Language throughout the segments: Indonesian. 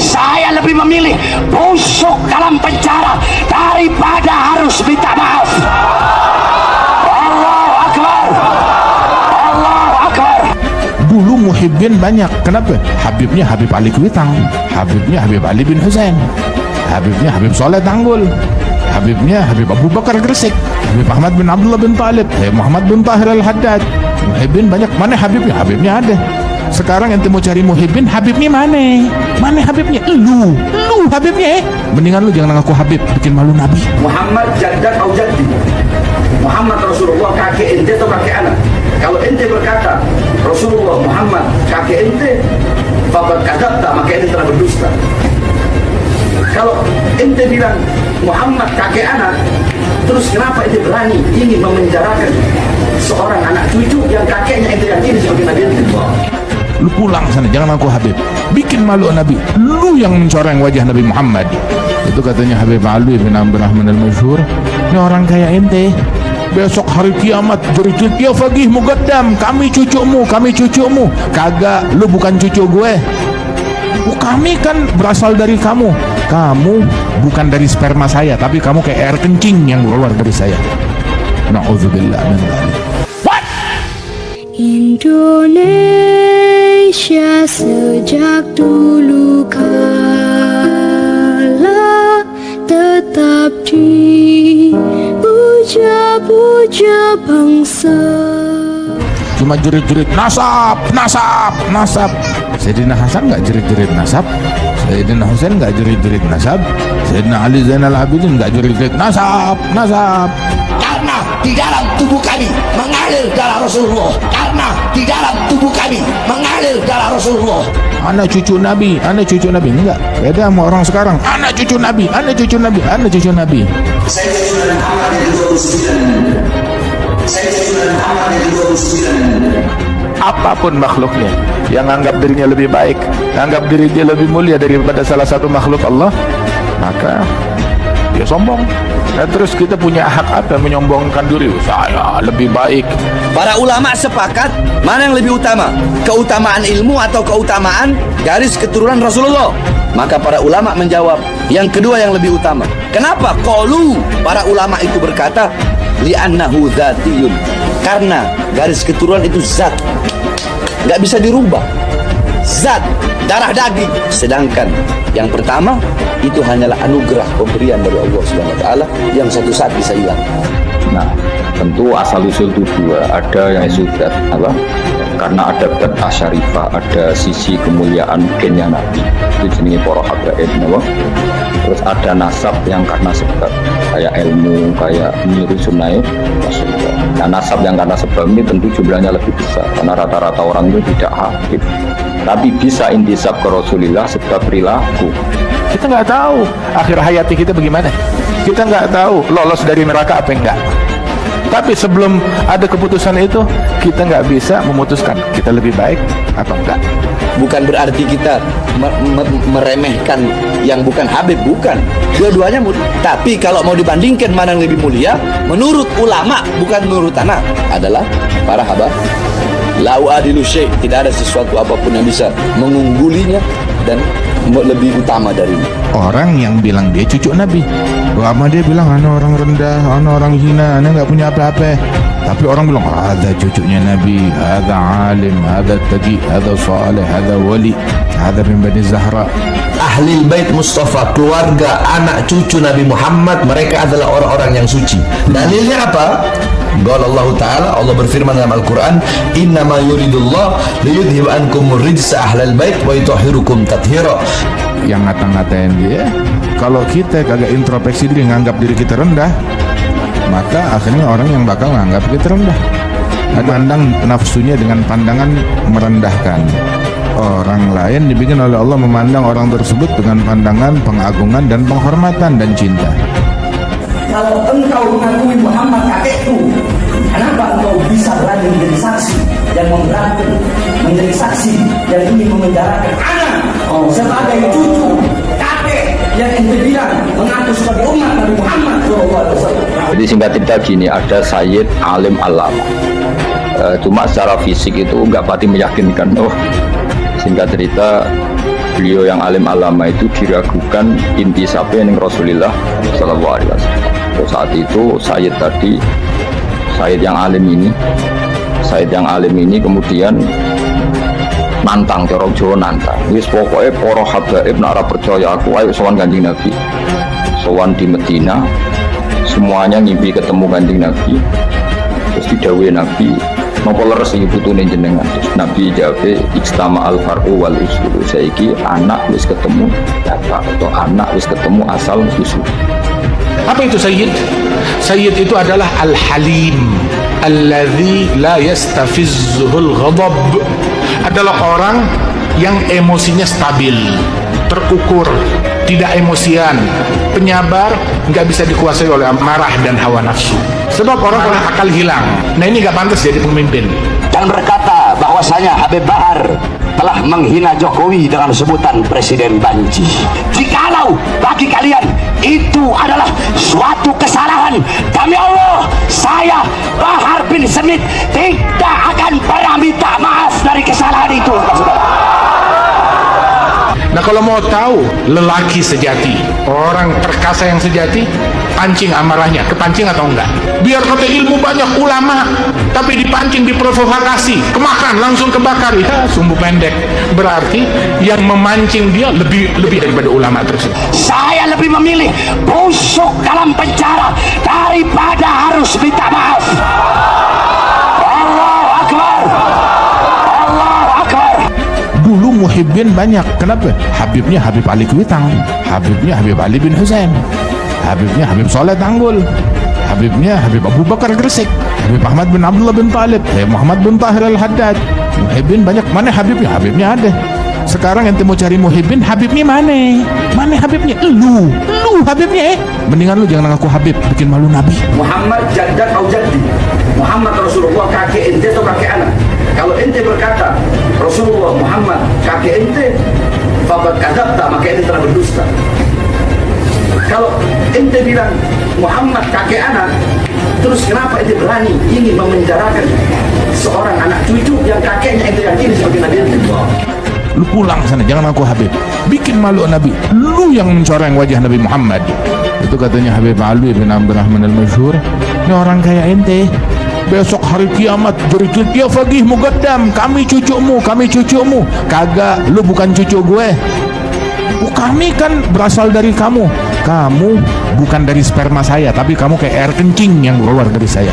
saya lebih memilih busuk dalam penjara daripada harus minta maaf. Allahu Akbar, Allahu Akbar. Dulu muhibbin banyak. Kenapa? Habibnya Habib Ali Kuitang, Habibnya Habib Ali bin Husain, Habibnya Habib Soleh Tanggul, Habibnya Habib Abu Bakar Gresik, Habib Ahmad bin Abdullah bin Talib, Muhammad bin Tahir Al-Haddad. Muhibbin banyak. Mana Habibnya? Habibnya ada. Sekarang ente mau cari muhibbin, Habibnya mana? Mana Habibnya? Lu Habibnya. Mendingan lu jangan ngaku Habib, bikin malu Nabi. Muhammad jaddak atau jaddi, Muhammad Rasulullah kakek ente atau kakek anak. Kalau ente berkata Rasulullah Muhammad kakek ente, faqad kadzabta, maka ente telah berdusta. Kalau ente bilang Muhammad kakek anak, terus kenapa ente berani ingin memenjarakan seorang anak cucu yang kakeknya ente yakini sebagai Nabi ente? Lu pulang sana, jangan ngaku Habib, bikin malu Nabi. Lu yang mencoreng wajah Nabi Muhammad. Itu katanya Habib Ali bin Abdurrahman al-Masyhur. Ini orang kayak ente besok hari kiamat jerit-jerit, ya Faqih Muqaddam, kami cucumu. Kagak, lu bukan cucu gue. Kami kan berasal dari kamu. Kamu bukan dari sperma saya, tapi kamu kayak air kencing yang keluar dari saya. Na'udzubillah min dzalik. Indonesia sejak dulu kala tetap dipuja-puja bangsa. Cuma jerit-jerit nasab. Sayyidina Hasan nggak jerit-jerit nasab, Sayyidina Husain nggak jerit-jerit nasab, Sayyidina Ali Zainal Abidin nggak jerit-jerit nasab. Karena di dalam tubuh kami mengalir darah Rasulullah. Karena di dalam tubuh kami mengalir darah Rasulullah. Anak cucu Nabi enggak. Beda sama orang sekarang. Anak cucu Nabi. Saya sudah Muhammad yang 29. Apapun makhluknya yang anggap dirinya lebih baik, anggap diri dia lebih mulia daripada salah satu makhluk Allah, maka dia sombong. Nah, terus kita punya hak apa menyombongkan diri? Saya lebih baik. Para ulama sepakat mana yang lebih utama, keutamaan ilmu atau keutamaan garis keturunan Rasulullah? Maka para ulama menjawab yang kedua yang lebih utama. Kenapa? Qalu, para ulama itu berkata li'annahu dzatiyun, karena garis keturunan itu zat, nggak bisa dirubah, zat, darah daging. Sedangkan yang pertama itu hanyalah anugerah pemberian dari Allah Subhanahu wa taala yang satu saat bisa hilang. Nah, tentu asal usul itu dua, ada yang sudah apa? Karena ada zat asyarifah, ada sisi kemuliaan gennya Nabi, itu jenis para habaib, apa? Terus ada nasab yang karena sebab, kayak ilmu, kayak niru sunnah Rasulullah. Nah, nasab yang karena sebab ini tentu jumlahnya lebih besar, karena rata-rata orang itu tidak habib, tapi bisa intisab ke Rasulullah sebab perilaku. Kita nggak tahu akhir hayati kita bagaimana. Kita nggak tahu lolos dari neraka apa enggak. Tapi sebelum ada keputusan itu, kita nggak bisa memutuskan kita lebih baik atau enggak. Bukan berarti kita meremehkan yang bukan Habib, bukan. Dua-duanya tapi kalau mau dibandingkan mana yang lebih mulia, menurut ulama, bukan menurut anak, adalah para Habib. La uadilu syai', tidak ada sesuatu apapun yang bisa mengunggulinya dan lebih utama darinya. Orang yang bilang dia cucu Nabi, sama dia bilang ana orang rendah, ana orang hina, ana nggak punya apa-apa. Tapi orang bilang ada cucunya Nabi, ada alim, ada taqi, ada saleh, ada wali, ada min Bani Zahra. Ahli Bait Mustafa, keluarga anak cucu Nabi Muhammad, mereka adalah orang-orang yang suci. Dalilnya apa? Qala Allah Ta'ala, Allah berfirman dalam Al-Quran, innama yuridullah liyudhib ankumur rijsa ahlal bait wa yutahhirukum tathira. Yang ngata-ngatain dia, kalau kita kagak introspeksi diri, nganggap diri kita rendah, maka akhirnya orang yang bakal nganggap kita rendah, memandang nafsunya dengan pandangan merendahkan. Orang lain dibikin oleh Allah memandang orang tersebut dengan pandangan pengagungan dan penghormatan dan cinta. Kalau engkau mengakui Muhammad kakekku, kenapa engkau bisa berani menjadi saksi yang memberatkan, menjadi saksi yang ingin memenjarakan anak sebagai cucu kakek yang ente bilang mengaku sebagai umat Nabi Muhammad SAW? Jadi singkat cerita gini, ada Sayyid Alim Alama, cuma secara fisik itu nggak pati meyakinkan. Singkat cerita beliau yang alim alama itu diragukan intisabnya dengan Rasulullah Sallallahu Alaihi Wasallam. Saat itu Sayyid yang alim ini kemudian nantang, cara Jawa nantang. Wis pokoknya para habaib nak ora percaya aku ayo sowan Kanjeng Nabi. Sowan di Medina semuanya ngimpi ketemu Kanjeng Nabi. Terus didhawuhi Nabi, napa leres iki putune jenengan? Terus Nabi jawab, "Ikstama al-far'u wal usul." Saiki anak wis ketemu bapak atau anak wis ketemu asal usul. Apa itu Sayyid? Sayyid itu adalah Al-Halim alladzi la yastafizzuhul ghadab. Adalah orang yang emosinya stabil, terukur, tidak emosian, penyabar, nggak bisa dikuasai oleh amarah dan hawa nafsu. Sebab orang kalau akal hilang, nah ini nggak pantas jadi pemimpin. Dan berkata bahwasanya Habib Bahar telah menghina Jokowi dengan sebutan Presiden Banci. Jikalau bagi kalian itu adalah suatu kesalahan, demi Allah, saya Bahar bin Smith tidak akan pernah minta maaf dari kesalahan itu, saudara. Nah kalau mau tahu lelaki sejati, orang perkasa yang sejati, pancing amarahnya, kepancing atau enggak. Biar kata ilmu banyak ulama, tapi dipancing, diprovokasi, kemakan, langsung kebakar, ya sumbu pendek. Berarti yang memancing dia lebih daripada ulama tersebut. Saya lebih memilih busuk dalam penjara daripada harus minta maaf. Allahu Akbar. Allahu Akbar. Dulu muhibbin banyak. Kenapa? Habibnya Habib Ali Kuitang, Habibnya Habib Ali bin Husain, Habibnya Habib Soleh Tanggul, Habibnya Habib Abu Bakar Gresik, Habib Ahmad bin Abdullah bin Talib, Muhammad bin Tahir Al-Haddad. Muhibbin banyak. Mana Habibnya? Habibnya ada. Sekarang ente mau cari muhibbin, Habibnya mana? Mana Habibnya? Lu Habibnya. Mendingan lu jangan ngaku Habib, bikin malu Nabi. Muhammad jaddat atau jaddi, Muhammad Rasulullah kakek ente atau kakek anak. Kalau ente berkata Rasulullah Muhammad kakek ente, faqad kadzabta, maka ente telah berdusta. Kalau ente bilang Muhammad kakek anak, terus kenapa ente berani ingin memenjarakan seorang anak cucu yang kakeknya ente yakini sebagai Nabi ente? Lu pulang sana, jangan ngaku Habib, bikin malu Nabi. Lu yang mencoreng wajah Nabi Muhammad. Itu katanya Habib Alwi bin Abdurrahman al-Masyhur. Ini orang kaya ente, besok hari kiamat jadi dia fagih mugaddam, kami cucumu. Kagak, lu bukan cucu gue. Kami kan berasal dari kamu. Kamu bukan dari sperma saya, tapi kamu kayak air kencing yang keluar dari saya.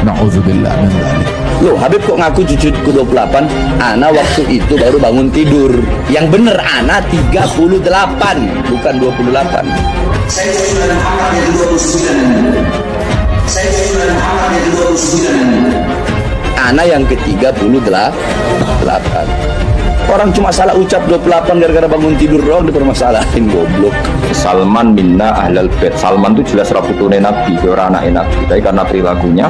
Na'udzubillah min dzalik. Loh, Habib kok ngaku cucuku 28? Ana waktu itu baru bangun tidur. Yang bener Ana 38, bukan 28. Saya sudah Muhammad yang 29. Saya sudah Muhammad yang 29. Ana yang ke-38. Orang cuma salah ucap 28 gara-gara bangun tidur doang dipermasalahin, goblok. Salman minna ahlal bait. Salman itu jelas raputune Nabi, ora anake Nabi. Tapi karena perilakunya,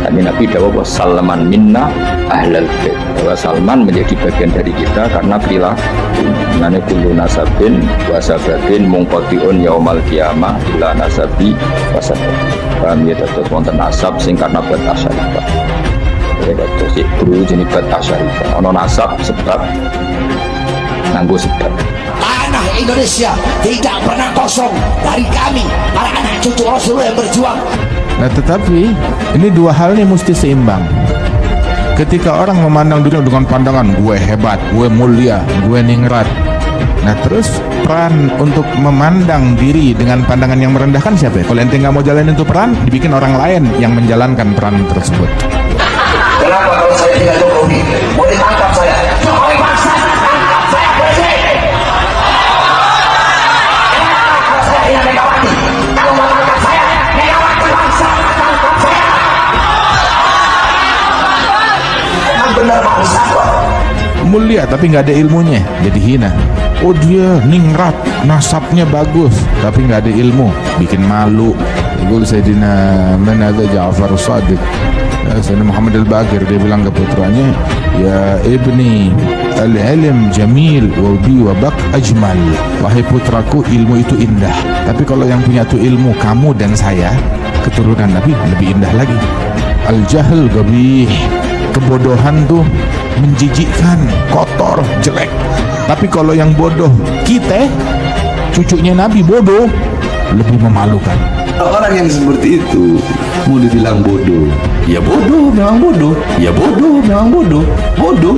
Nabi dawuh bahwa Salman minna ahlal bait. Bahwa Salman menjadi bagian dari kita karena perilaku. Nane kullu nasabin wa sababin munqatiun yaumal qiyamah ila nasabi wa sabab. Kami terus wonten nasab sing karena bat asyarifah. Terus guru jenis bat asyarifah. Ono nasab sebab nganggo sebab. Tanah Indonesia tidak pernah kosong dari kami, para anak cucu Rasulullah yang berjuang. Nah tetapi ini dua hal nih mesti seimbang. Ketika orang memandang diri dengan pandangan gue hebat, gue mulia, gue ningrat, nah terus peran untuk memandang diri dengan pandangan yang merendahkan siapa ya? Kalau ente nggak mau jalanin itu peran, dibikin orang lain yang menjalankan peran tersebut. Kenapa kalau saya tidak Jokowi mau ditangkap saya? Jokowi bangsa tangkap saya presiden. Kenapa kalau saya tidak Megawati? Kalau mau tangkap saya, Megawati bangsa tangkap saya. Emang benar bangsa kok. Mulia tapi nggak ada ilmunya, jadi hina. Oh dia ningrat, nasabnya bagus, tapi nggak ada ilmu, bikin malu. Gul Sayyidina Manada Ja'far Shadiq, Sayyidina Muhammad Al-Baqir, dia bilang ke putranya, ya ibni, al-ilm jamil wa bi wa bak ajmal. Wahai putraku, ilmu itu indah, tapi kalau yang punya itu ilmu, kamu dan saya, keturunan Nabi, lebih indah lagi. Al-jahl gabih, kebodohan tuh menjijikkan, kotor, jelek. Tapi kalau yang bodoh kita, cucunya Nabi bodoh, lebih memalukan. Orang yang seperti itu mau dibilang bodoh, ya bodoh, memang bodoh, ya bodoh, memang bodoh, bodoh.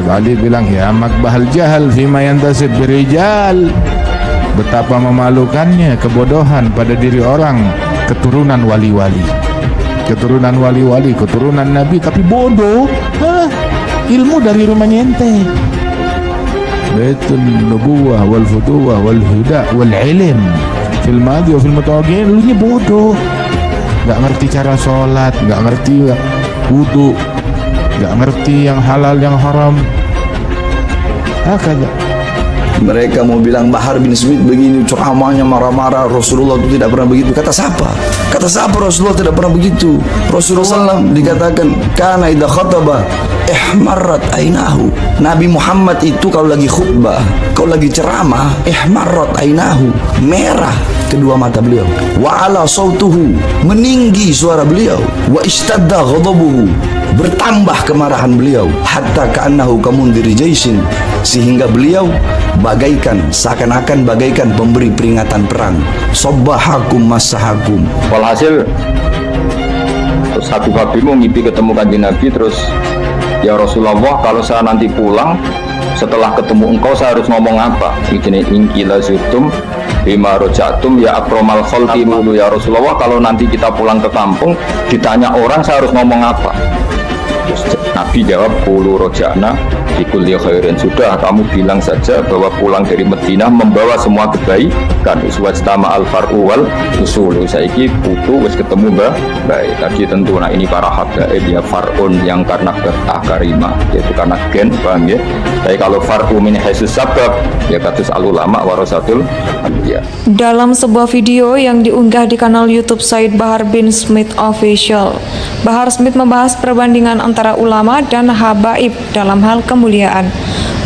Ali bilang ya makbahal jahal fima yantasib birijal. Betapa memalukannya kebodohan pada diri orang keturunan wali-wali. Keturunan wali-wali, keturunan Nabi tapi bodoh. Hah? Ilmu dari rumahnya ente. Baitul nubuwah wal futuwah wal huda wal ilm fil madi wa fil mutawaqqi'in, lu nya bodoh. Enggak ngerti cara salat, enggak ngerti wudu, enggak ngerti yang halal yang haram. Hakada. Mereka mau bilang Bahar bin Smith begini, ceramahnya marah-marah, Rasulullah itu tidak pernah begitu. Kata siapa? Kata siapa Rasulullah tidak pernah begitu? Rasulullah SAW dikatakan kana idza khataba ihmarrat ainahu. Nabi Muhammad itu kalau lagi khutbah, kalau lagi ceramah, ihmarrat ainahu, merah kedua mata beliau. Wa ala sautuhu, meninggi suara beliau. Wa istadda ghadabuhu, bertambah kemarahan beliau. Hatta ka'annahu kamundiri jaisin, sehingga beliau bagaikan, seakan-akan bagaikan pemberi peringatan perang. Sobbahakum masahakum. Walhasil terus Habib mau ngipi ketemu kanjeng Nabi, terus ya Rasulullah, kalau saya nanti pulang setelah ketemu engkau saya harus ngomong apa? Ini ingkila zutum bima rojatum ya akromal khalqi mulu. Ya Rasulullah, kalau nanti kita pulang ke kampung ditanya orang saya harus ngomong apa? Terus Nabi jawab qulu roja'na bikulli khairin. Sudah, kamu bilang saja bahwa pulang dari Madinah membawa semua kebaikan. Uswajtama al-far'u wal usulu. Saiki putu wis ketemu baik. Tadi tentu nah ini para habaib ya, far'un yang karena akarimah, yaitu karena gen, paham ya. Tapi kalau far'u min haisus sabab ya katus al-ulama warasatul anbiya. Dalam sebuah video yang diunggah di kanal YouTube Said Bahar bin Smith Official, Bahar Smith membahas perbandingan antara ulama dan habaib dalam hal kemuliaan.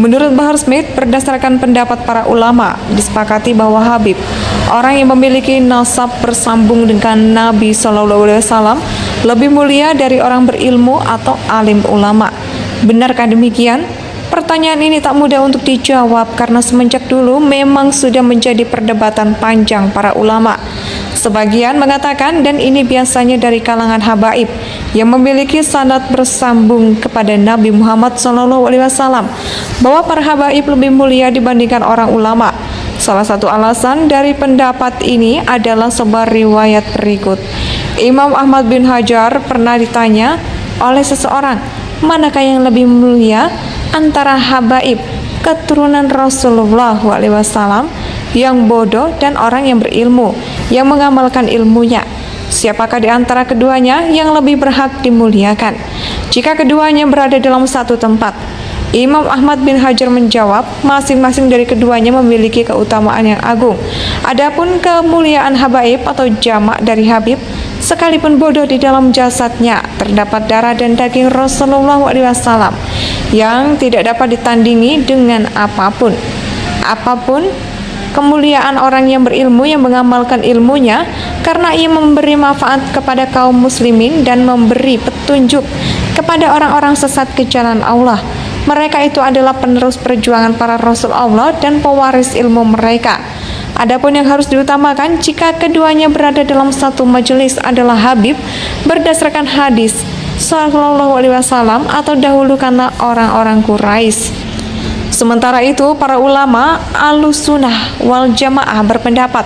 Menurut Bahar Smith, berdasarkan pendapat para ulama, disepakati bahwa habib, orang yang memiliki nasab bersambung dengan Nabi SAW, lebih mulia dari orang berilmu atau alim ulama. Benarkah demikian? Pertanyaan ini tak mudah untuk dijawab karena semenjak dulu memang sudah menjadi perdebatan panjang para ulama. Sebagian mengatakan, dan ini biasanya dari kalangan habaib yang memiliki sanad bersambung kepada Nabi Muhammad SAW, bahwa para habaib lebih mulia dibandingkan orang ulama. Salah satu alasan dari pendapat ini adalah sebuah riwayat berikut. Imam Ahmad bin Hajar pernah ditanya oleh seseorang, manakah yang lebih mulia antara habaib, keturunan Rasulullah SAW, yang bodoh dan orang yang berilmu, yang mengamalkan ilmunya? Siapakah di antara keduanya yang lebih berhak dimuliakan jika keduanya berada dalam satu tempat? Imam Ahmad bin Hajar menjawab, masing-masing dari keduanya memiliki keutamaan yang agung. Adapun kemuliaan habaib atau jamak dari habib, sekalipun bodoh di dalam jasadnya terdapat darah dan daging Rasulullah SAW yang tidak dapat ditandingi dengan apapun. Apapun kemuliaan orang yang berilmu yang mengamalkan ilmunya, karena ia memberi manfaat kepada kaum muslimin dan memberi petunjuk kepada orang-orang sesat ke jalan Allah. Mereka itu adalah penerus perjuangan para Rasul Allah dan pewaris ilmu mereka. Adapun yang harus diutamakan jika keduanya berada dalam satu majelis adalah habib, berdasarkan hadis Sallallahu Alaihi Wasallam, atau dahulukanlah orang-orang Quraisy. Sementara itu, para ulama Ahlussunnah wal Jamaah berpendapat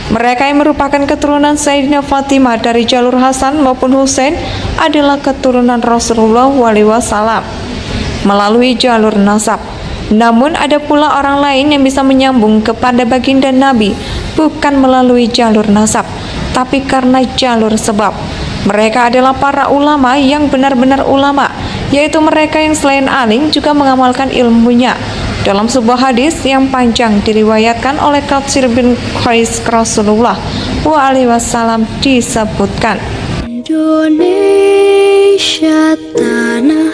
mereka yang merupakan keturunan Sayyidina Fatimah dari jalur Hasan maupun Husain adalah keturunan Rasulullah SAW melalui jalur nasab. Namun ada pula orang lain yang bisa menyambung kepada baginda Nabi bukan melalui jalur nasab, tapi karena jalur sebab. Mereka adalah para ulama yang benar-benar ulama, yaitu mereka yang selain alim juga mengamalkan ilmunya. Dalam sebuah hadis yang panjang diriwayatkan oleh Qatsir bin Qais Rasulullah SAW disebutkan, Indonesia tanah